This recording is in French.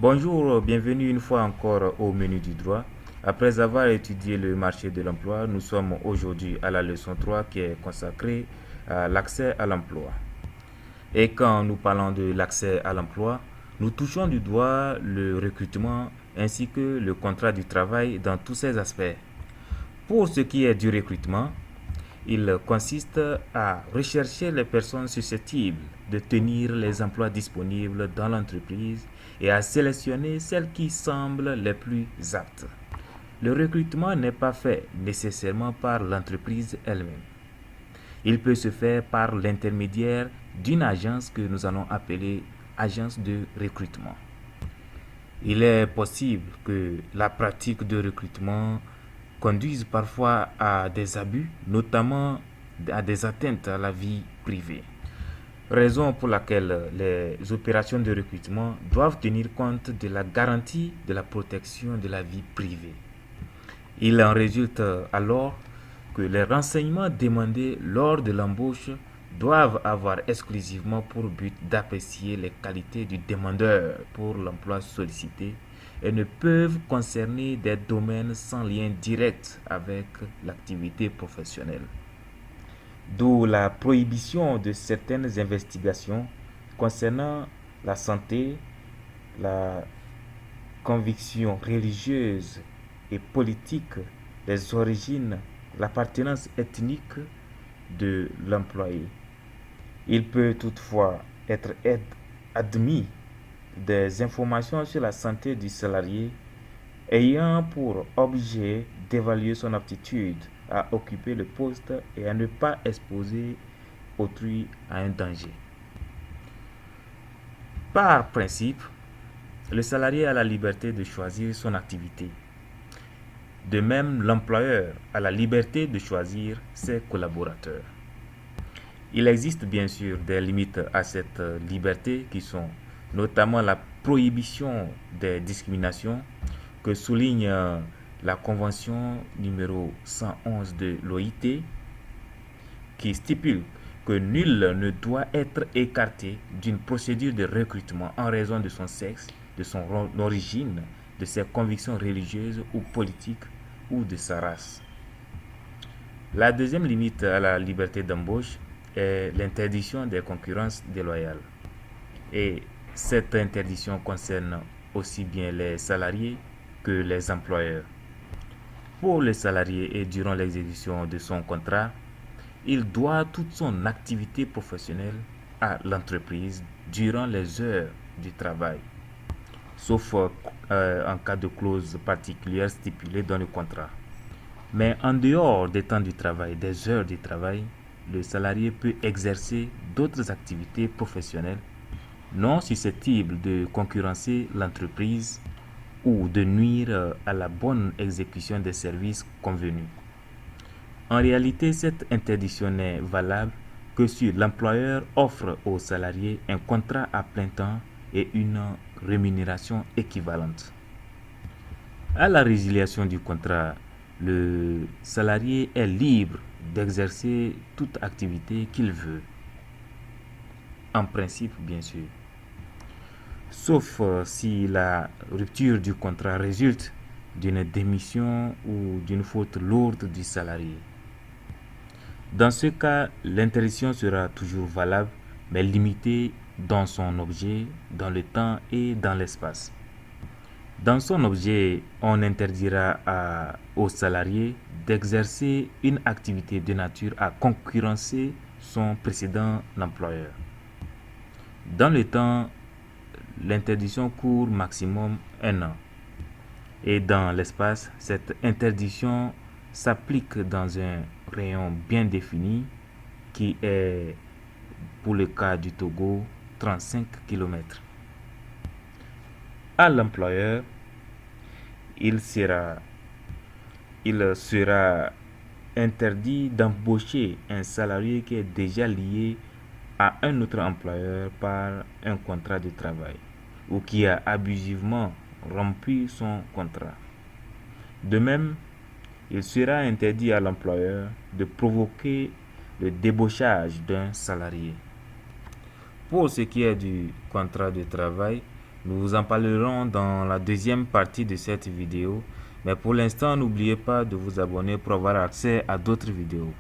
Bonjour, bienvenue une fois encore au menu du droit. Après avoir étudié le marché de l'emploi, nous sommes aujourd'hui à la leçon 3 qui est consacrée à l'accès à l'emploi. Et quand nous parlons de l'accès à l'emploi, nous touchons du doigt le recrutement ainsi que le contrat du travail dans tous ses aspects. Pour ce qui est du recrutement, il consiste à rechercher les personnes susceptibles de tenir les emplois disponibles dans l'entreprise et à sélectionner celles qui semblent les plus aptes. Le recrutement n'est pas fait nécessairement par l'entreprise elle-même. Il peut se faire par l'intermédiaire d'une agence que nous allons appeler agence de recrutement. Il est possible que la pratique de recrutement conduise parfois à des abus, notamment à des atteintes à la vie privée. Raison pour laquelle les opérations de recrutement doivent tenir compte de la garantie de la protection de la vie privée. Il en résulte alors que les renseignements demandés lors de l'embauche doivent avoir exclusivement pour but d'apprécier les qualités du demandeur pour l'emploi sollicité et ne peuvent concerner des domaines sans lien direct avec l'activité professionnelle. D'où la prohibition de certaines investigations concernant la santé, la conviction religieuse et politique, les origines, l'appartenance ethnique de l'employé. Il peut toutefois être admis des informations sur la santé du salarié ayant pour objet d'évaluer son aptitude à occuper le poste et à ne pas exposer autrui à un danger. Par principe, le salarié a la liberté de choisir son activité. De même, l'employeur a la liberté de choisir ses collaborateurs. Il existe bien sûr des limites à cette liberté qui sont notamment la prohibition des discriminations que souligne la convention numéro 111 de l'OIT qui stipule que nul ne doit être écarté d'une procédure de recrutement en raison de son sexe, de son origine, de ses convictions religieuses ou politiques ou de sa race. La deuxième limite à la liberté d'embauche est l'interdiction des concurrences déloyales. Et cette interdiction concerne aussi bien les salariés que les employeurs. Pour le salarié et durant l'exécution de son contrat, il doit toute son activité professionnelle à l'entreprise durant les heures du travail, sauf en cas de clause particulière stipulée dans le contrat. Mais en dehors des temps du travail, des heures de travail, le salarié peut exercer d'autres activités professionnelles non susceptibles de concurrencer l'entreprise ou de nuire à la bonne exécution des services convenus. En réalité, cette interdiction n'est valable que si l'employeur offre aux salariés un contrat à plein temps et une rémunération équivalente. À la résiliation du contrat, le salarié est libre d'exercer toute activité qu'il veut. En principe, bien sûr. Sauf si la rupture du contrat résulte d'une démission ou d'une faute lourde du salarié. Dans ce cas, l'interdiction sera toujours valable, mais limitée dans son objet, dans le temps et dans l'espace. Dans son objet, on interdira au salarié d'exercer une activité de nature à concurrencer son précédent employeur. Dans le temps, l'interdiction court maximum 1 an. Et dans l'espace, cette interdiction s'applique dans un rayon bien défini qui est, pour le cas du Togo, 35 km. À l'employeur, il sera interdit d'embaucher un salarié qui est déjà lié à un autre employeur par un contrat de travail ou qui a abusivement rompu son contrat. De même, il sera interdit à l'employeur de provoquer le débauchage d'un salarié. Pour ce qui est du contrat de travail, Nous en parlerons dans la deuxième partie de cette vidéo. Mais pour l'instant, n'oubliez pas de vous abonner pour avoir accès à d'autres vidéos.